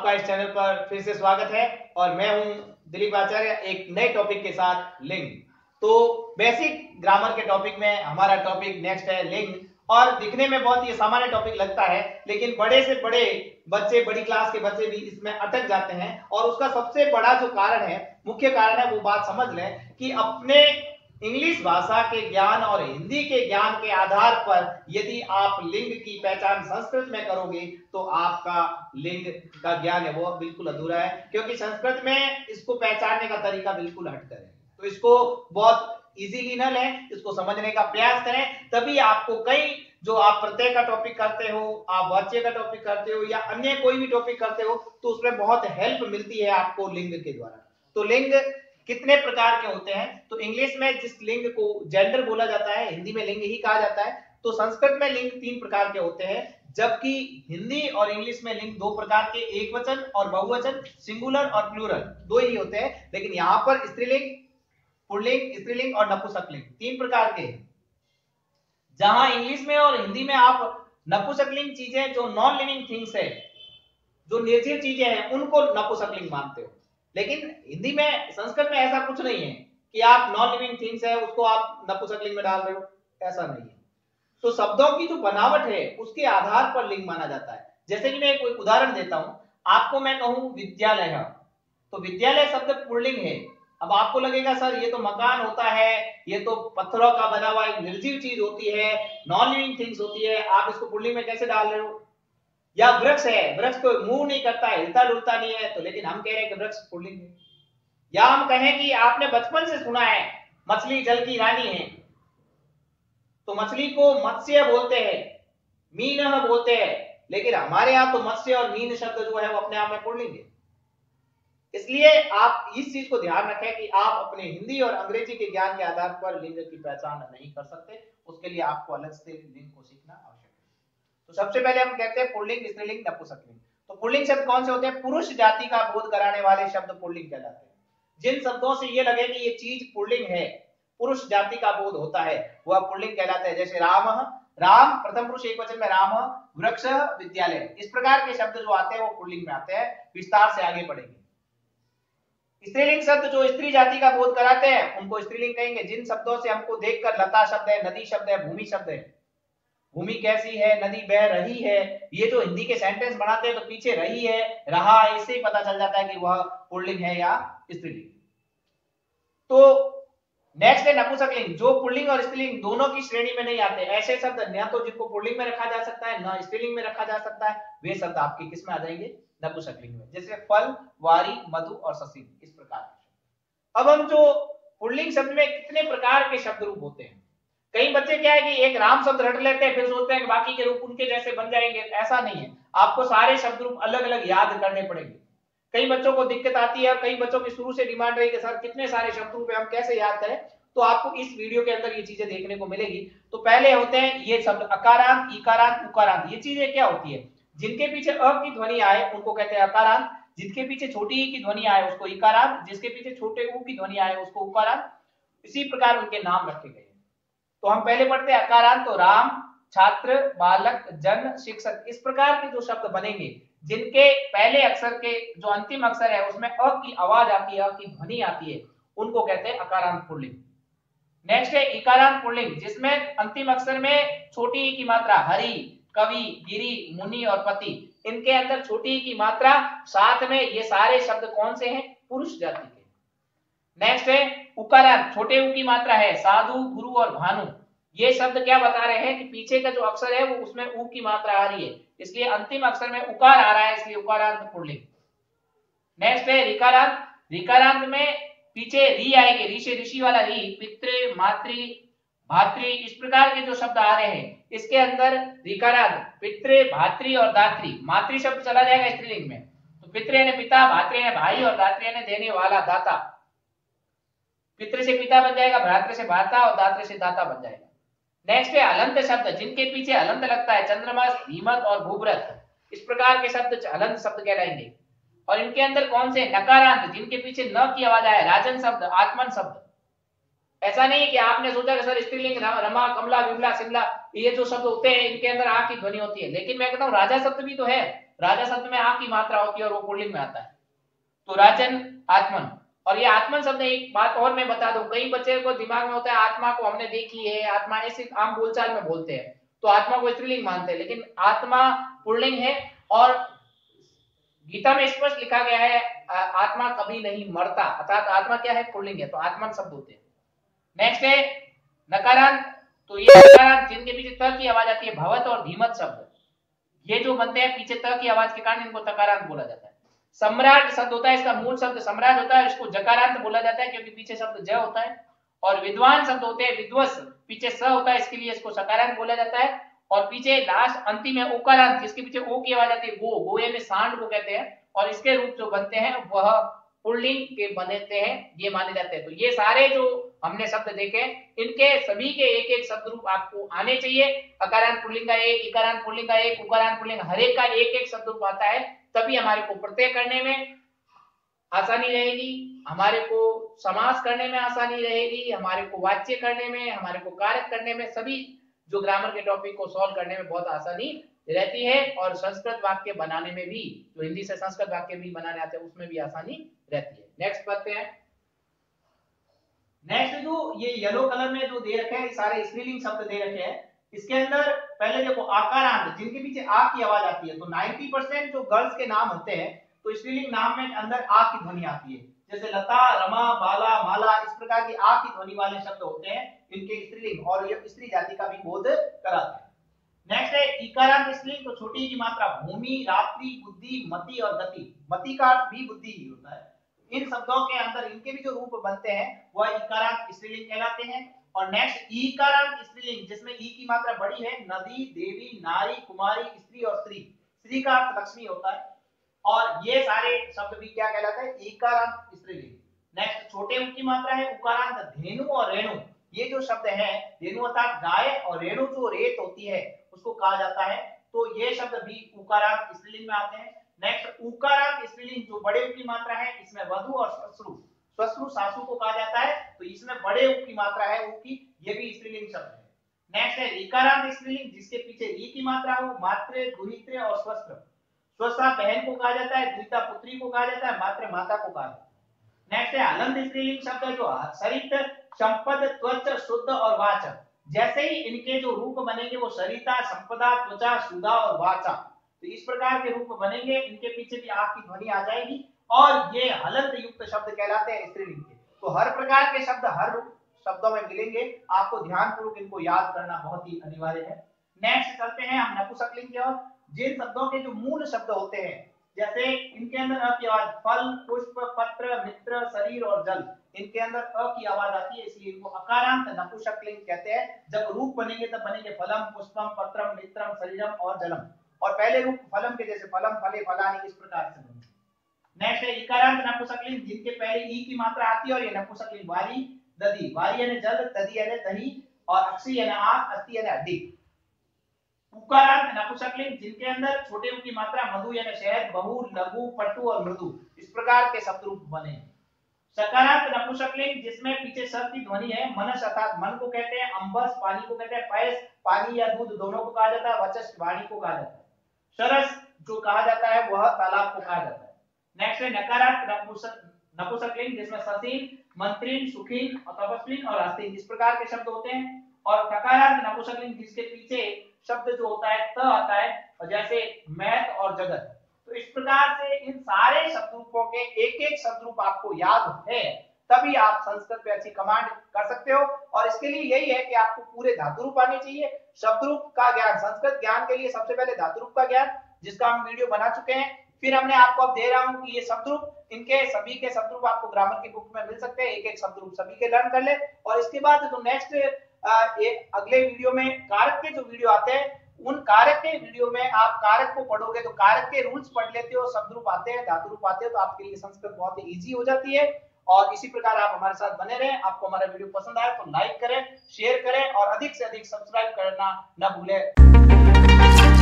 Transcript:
आपका इस चैनल पर फिर से स्वागत है और मैं हूं दिलीप आचार्य एक नए टॉपिक के साथ लिंग। तो बेसिक ग्रामर के टॉपिक में हमारा टॉपिक नेक्स्ट है लिंग। और दिखने में बहुत ही सामान्य टॉपिक लगता है, लेकिन बड़े से बड़े बच्चे, बड़ी क्लास के बच्चे भी इसमें अटक जाते हैं। और उसका सबसे बड़ा जो कारण है, मुख्य कारण है, वो बात समझ लें कि अपने इंग्लिश भाषा के ज्ञान और हिंदी के ज्ञान के आधार पर यदि आप लिंग की पहचान संस्कृत में करोगे तो आपका लिंग का ज्ञान है वो बिल्कुल अधूरा है, क्योंकि संस्कृत में इसको पहचानने का तरीका बिल्कुल हटकर है। तो इसको बहुत इजीली न लें, इसको समझने का प्रयास करें, तभी आपको कई जो आप प्रत्यय का टॉपिक करते हो, आप वाच्य का टॉपिक करते हो या अन्य कोई भी टॉपिक करते हो, तो उसमें बहुत हेल्प मिलती है आपको लिंग के द्वारा। तो लिंग कितने प्रकार के होते हैं? तो इंग्लिश में जिस लिंग को जेंडर बोला जाता है, हिंदी में लिंग ही कहा जाता है। तो संस्कृत में लिंग 3 प्रकार के होते हैं, जबकि हिंदी और इंग्लिश में लिंग 2 प्रकार के, एक वचन और बहुवचन, सिंगुलर और प्लूरल, दो ही होते हैं। लेकिन यहाँ पर स्त्रीलिंग, पुल्लिंग, स्त्रीलिंग और नपुंसकलिंग 3 प्रकार के हैं। जहां इंग्लिश में और हिंदी में आप नपुंसकलिंग चीजें, जो नॉन लिविंग थिंग्स है, जो निर्जीव चीजें हैं, उनको नपुंसकलिंग मानते हो। लेकिन हिंदी में, संस्कृत में ऐसा कुछ नहीं है कि आप नॉन लिविंग थिंग्स है उसको आप नपुंसकलिंग में डाल रहे हो, ऐसा नहीं है। तो शब्दों की जो बनावट है उसके आधार पर लिंग माना जाता है। जैसे कि मैं कोई उदाहरण देता हूं आपको, मैं कहूं विद्यालय, तो विद्यालय शब्द पुल्लिंग है। अब आपको लगेगा सर ये तो मकान होता है, ये तो पत्थरों का बना हुआ एक निर्जीव चीज होती है, नॉन लिविंग थिंग्स होती है, आप इसको पुल्लिंग में कैसे डाल रहे हो? या वृक्ष है, वृक्ष को मूव नहीं करता है, हिलता डुलता नहीं है, तो लेकिन हम कह रहे हैं कि वृक्ष पुल्लिंग है। या हम कहें कि आपने बचपन से सुना है मछली जल की रानी है, तो मछली को मत्स्य बोलते हैं, मीन बोलते हैं, लेकिन हमारे यहां तो मत्स्य और मीन शब्द जो है वो अपने आप में पुल्लिंग है। इसलिए आप इस चीज को ध्यान रखें कि आप अपने हिंदी और अंग्रेजी के ज्ञान के आधार पर लिंग की पहचान नहीं कर सकते, उसके लिए आपको अलग से लिंग को सीखना आवश्यक है। तो सबसे पहले हम कहते हैं पुल्लिंग, स्त्रीलिंग, नपुंसकलिंग। तो पुल्लिंग शब्द कौन से होते हैं? पुरुष जाति का बोध कराने वाले शब्द पुल्लिंग कहलाते हैं। जिन शब्दों से ये लगे कि ये चीज पुल्लिंग है, पुरुष जाति का बोध होता है, वह पुल्लिंग कहलाता है। जैसे राम, राम प्रथम पुरुष एक वचन में राम, वृक्ष, विद्यालय, इस प्रकार के शब्द जो आते हैं वो पुल्लिंग में आते हैं। विस्तार से आगे बढ़ेंगे। स्त्रीलिंग शब्द जो स्त्री जाति का बोध कराते हैं उनको स्त्रीलिंग कहेंगे। जिन शब्दों से हमको देखकर लता शब्द है, नदी शब्द है, भूमि शब्द है, भूमि कैसी है, नदी बह रही है, ये जो हिंदी के सेंटेंस बनाते हैं तो पीछे रही है, रहा है, इससे ही पता चल जाता है कि वह पुल्लिंग है या स्त्रीलिंग। तो नेक्स्ट है नपुंसकलिंग, जो पुल्लिंग और स्त्रीलिंग दोनों की श्रेणी में नहीं आते। ऐसे शब्द न तो जिनको पुल्लिंग में रखा जा सकता है, न स्त्रीलिंग में रखा जा सकता है, वे शब्द आपके किस में आ जाएंगे? नपुंसकलिंग में। जैसे फल, वारी, मधु और ससी, इस प्रकार। अब हम जो पुल्लिंग शब्द में कितने प्रकार के शब्द रूप होते हैं, कई बच्चे क्या है कि एक राम शब्द रट लेते हैं, फिर सोचते हैं कि बाकी के रूप उनके जैसे बन जाएंगे। ऐसा नहीं है, आपको सारे शब्द रूप अलग अलग याद करने पड़ेंगे। कई बच्चों को दिक्कत आती है और कई बच्चों की शुरू से डिमांड रही कि सर कितने सारे शब्द रूप है, हम कैसे याद करें? तो आपको इस वीडियो के अंदर ये चीजें देखने को मिलेगी। तो पहले होते हैं ये शब्द अकारांत, इकारांत, उकारांत। ये चीजें क्या होती है? जिनके पीछे अ की ध्वनि आए उनको कहते हैं अकारांत, जिसके पीछे छोटी ई की ध्वनि आए उसको इकारांत, जिसके पीछे छोटे ऊ की ध्वनि आए उसको उकारांत। इसी प्रकार उनके नाम रखे गए। तो हम पहले पढ़ते हैं अकारांत, तो राम, छात्र, बालक, जन, शिक्षक, इस प्रकार के जो शब्द बनेंगे जिनके पहले अक्षर के जो अंतिम अक्षर है उसमें अ की आवाज आती है, अ की ध्वनि आती है, उनको कहते हैं अकारांत पुल्लिंग। नेक्स्ट है इकारांत पुल्लिंग, जिसमें अंतिम अक्षर में छोटी ई की मात्रा, हरि, कवि, गिरी, मुनि और पति, इनके अंदर छोटी ई की मात्रा साथ में, ये सारे शब्द कौन से हैं? पुरुष जाति के। नेक्स्ट है उकारांत, छोटे ऊ की मात्रा है, साधु, गुरु और भानु। ये शब्द क्या बता रहे हैं कि पीछे का जो अक्षर है वो उसमें ऊ की मात्रा आ रही है, इसलिए अंतिम अक्षर में उकार आ रहा है, इसलिए उकारांत पुल्लिंग। नेक्स्ट है ऋकारांत, ऋकारांत में पीछे री आएगी, ऋषि, ऋषि वाला री, पितृ, मातृ, भातृ, इस प्रकार के जो शब्द आ रहे हैं इसके अंदर ऋकारांत पितृ, भातृ और दात्री। मातृ शब्द चला जाएगा स्त्रीलिंग में, तो पितृ यानी पिता, भातृ यानी भाई और दात्री यानी देने वाला, दाता। पितृ से पिता बन जाएगा, भ्रातृ से भ्राता और दात्र से दाता बन जाएगा। नेक्स्ट है हलंत शब्द, जिनके पीछे हलंत लगता है, चंद्रमास, धीमत और भूव्रत, इस प्रकार के शब्द हलंत शब्द कहलाएंगे। और इनके अंदर कौन से? नकारांत, जिनके पीछे न की आवाज आए, राजन शब्द, आत्मन शब्द। ऐसा नहीं कि आपने सोचा कि सर स्त्रीलिंग रमा, कमला, विमला, शिमला, ये जो शब्द होते हैं इनके अंदर आ की ध्वनि होती है, लेकिन मैं कहता हूं राजा शब्द भी तो है। राजा शब्द में आ की मात्रा होती है और वो पुल्लिंग में आता है। तो राजन, आत्मन। और ये आत्मन शब्द, एक बात और मैं बता दूं, कई बच्चे को दिमाग में होता है आत्मा को हमने देखी है, आत्मा ऐसे आम बोलचाल में बोलते हैं तो आत्मा को स्त्रीलिंग मानते हैं, लेकिन आत्मा पुल्लिंग है और गीता में स्पष्ट लिखा गया है आत्मा कभी नहीं मरता, अर्थात आत्मा क्या है, पुल्लिंग है, तो आत्मन शब्द होते हैं। नेक्स्ट है नकारांत। तो ये नकारांत जिनके पीछे त की आवाज आती है, भवत और धीमत शब्द, ये जो बनते हैं पीछे त की आवाज के कारण इनको तकारांत बोला जाता है। सम्राट शब्द होता है, इसका मूल शब्द सम्राट होता है, इसको जकारांत बोला जाता है क्योंकि पीछे शब्द ज होता है। और विद्वान शब्द होते हैं, विद्वस पीछे स होता है, इसके लिए इसको सकारांत बोला जाता है। और पीछे लास्ट अंतिम है ओकारांत, जिसके पीछे ओ की आवाज आती है, गो यानी सांड को कहते हैं, और इसके रूप जो बनते हैं वह पुल्लिंग के बनते हैं, ये माने जाते हैं। तो ये सारे जो हमने शब्द देखे, इनके सभी के एक एक शब्द रूप आपको आने चाहिए। अकारांत पुल्लिंग का एक, इकारांत पुल्लिंग का एक, उकारांत पुल्लिंग, हर एक का एक एक शब्द रूप आता है, तभी हमारे को प्रत्यय करने में आसानी रहेगी, हमारे को समास करने में आसानी रहेगी, हमारे को वाच्य करने में, हमारे को कारक करने में, सभी जो ग्रामर के टॉपिक को सॉल्व करने में बहुत आसानी रहती है। और संस्कृत वाक्य बनाने में भी, जो हिंदी से संस्कृत वाक्य भी बनाने आते हैं उसमें भी आसानी रहती है। नेक्स्ट पढ़ते हैं। नेक्स्ट जो ये येलो कलर में जो दे रखे हैं, सारे स्त्रीलिंग शब्द दे रखे हैं, इसके अंदर पहले देखो आकारांत, जिनके पीछे आ की आवाज आती है, तो 90% जो गर्ल्स के नाम होते हैं तो स्त्रीलिंग नाम में अंदर आ की ध्वनि आती है, जैसे लता, रमा, बाला, माला, इस प्रकार की आ की ध्वनि वाले शब्द होते हैं इनके स्त्रीलिंग, और ये स्त्री जाति का भी बोध कराते हैं। नेक्स्ट है इकारांत स्त्रीलिंग, तो छोटी की मात्रा भूमि, रात्रि, बुद्धि, मति और गति, मति का अर्थ भी बुद्धि ही होता है। इन शब्दों के अंदर इनके भी जो रूप बनते हैं वह इकारांत स्त्रीलिंग कहलाते हैं। और नेक्स्ट ईकारांत स्त्रीलिंग, जिसमें ई की मात्रा बड़ी है, नदी, देवी, नारी, कुमारी, स्त्री और स्त्री, स्त्री का अर्थ लक्ष्मी होता है, और ये सारे शब्द भी क्या कहलाते हैं, ईकारांत स्त्रीलिंग। नेक्स्ट छोटे ऊ की मात्रा है उकारांत, धेनु और रेणु, ये जो शब्द है, धेनु अर्थात गाय और रेणु जो रेत होती है उसको कहा जाता है, तो ये शब्द भी उकारांत स्त्रीलिंग में आते हैं। नेक्स्ट उकारांत स्त्रीलिंग, जो बड़े ऊ की मात्रा है, इसमें वधु और श्वश्रु, श्वश्रु सासू को कहा जाता है, तो इसमें बड़े ऊ की मात्रा है, ऊ की, ये भी स्त्रीलिंग शब्द है। नेक्स्ट है ऋकारांत स्त्रीलिंग, जिसके पीछे री की मात्रा हो, मातृ, दुहित्र और स्वस्त्र, स्वस्ता बहन को कहा जाता है, द्विता पुत्री को कहा जाता है, मातृ माता को कहा जाता है। नेक्स्ट है हलंत स्त्रीलिंग शब्द है, जो सरित, संपद, त्वच, शुद्ध और वाचा, जैसे ही इनके जो रूप बनेंगे वो सरिता, संपदा, त्वचा, सुधा और वाचा, तो इस प्रकार के रूप बनेंगे, इनके पीछे भी आ की ध्वनि आ जाएगी, और ये हलंत युक्त शब्द कहलाते हैं स्त्रीलिंग के। तो हर प्रकार के शब्द हर शब्दों में मिलेंगे, आपको ध्यानपूर्वक इनको याद करना बहुत ही अनिवार्य है। नेक्स्ट चलते हैं हम नपुंसकलिंग की ओर, जिन शब्दों के जो मूल शब्द होते हैं, जैसे इनके अंदर अ की आवाज, फल, पुष्प, पत्र, मित्र, शरीर और जल, इनके अंदर अ की आवाज आती है, इसलिए इनको अकारांत नपुंसकलिंग कहते हैं। जब रूप बनेंगे तब बनेंगे फलम, पुष्पम, पत्रम, मित्रम, शरीरम और जलम, और पहले रूप फलम के जैसे फलम, फले, फलानि, इस प्रकार से बनेंगे। नेक्स्ट है इकारांत नपुंसकलिंग, जिनके पहले ई की मात्रा आती है, और ये नपुंसकलिंग वारी, दधि, वारी यानी जल, दधि यानी दही, और अक्षी यानी आंख, अस्थि यानी हड्डी। उकारांत नपुंसकलिंग, जिनके अंदर छोटे ऊ की मात्रा मधु यानी शहद, बहु, लघु, पटु और मृदु, इस प्रकार के शब्द रूप बने। सकारांत नपुंसकलिंग, जिसमें पीछे स की ध्वनि है, मनस अर्थात मन को कहते हैं, अंबस पानी को कहते हैं, पैस पानी या दूध दोनों को कहा जाता है, वचस वाणी को कहा जाता है, सरस जो कहा जाता है वह तालाब को कहा जाता है। नेक्स्ट है नकारांत नपुंसकलिंग, जिसमें ससीन, मंत्रीन, सुखीन, तपस्विन और हस्तीन, इस प्रकार के शब्द होते हैं। और सकारांत नपुंसकलिंग, जिसके पीछे शब्द जो होता है त आता है, और जैसे मैथ और जगत, तो इस प्रकार से इन सारे शब्द रूपों के एक एक शब्द रूप आपको याद है, तभी आप संस्कृत पे अच्छी कमांड कर सकते हो। और इसके लिए यही है कि आपको पूरे धातु रूप आने चाहिए, शब्द रूप का ज्ञान, संस्कृत ज्ञान के लिए सबसे पहले धातु रूप का ज्ञान, जिसका हम वीडियो बना चुके हैं। फिर हमने आपको अब दे रहा हूं कि ये शब्द रूप, इनके सभी के शब्द रूप आपको ग्रामर की बुक में मिल सकते हैं, एक एक शब्द रूप सभी के लर्न कर ले। और इसके बाद जो नेक्स्ट अगले वीडियो में कारक के जो वीडियो आते हैं, उन कारक के वीडियो में आप कारक को पढ़ोगे तो कारक के रूल्स पढ़ लेते हो, शब्द रूप आते हैं, धातु रूप आते हैं, तो आपके लिए संस्कृत बहुत ही इजी हो जाती है। और इसी प्रकार आप हमारे साथ बने रहें। आपको हमारा वीडियो पसंद आया तो लाइक करें, शेयर करें और अधिक से अधिक सब्सक्राइब करना न भूलें।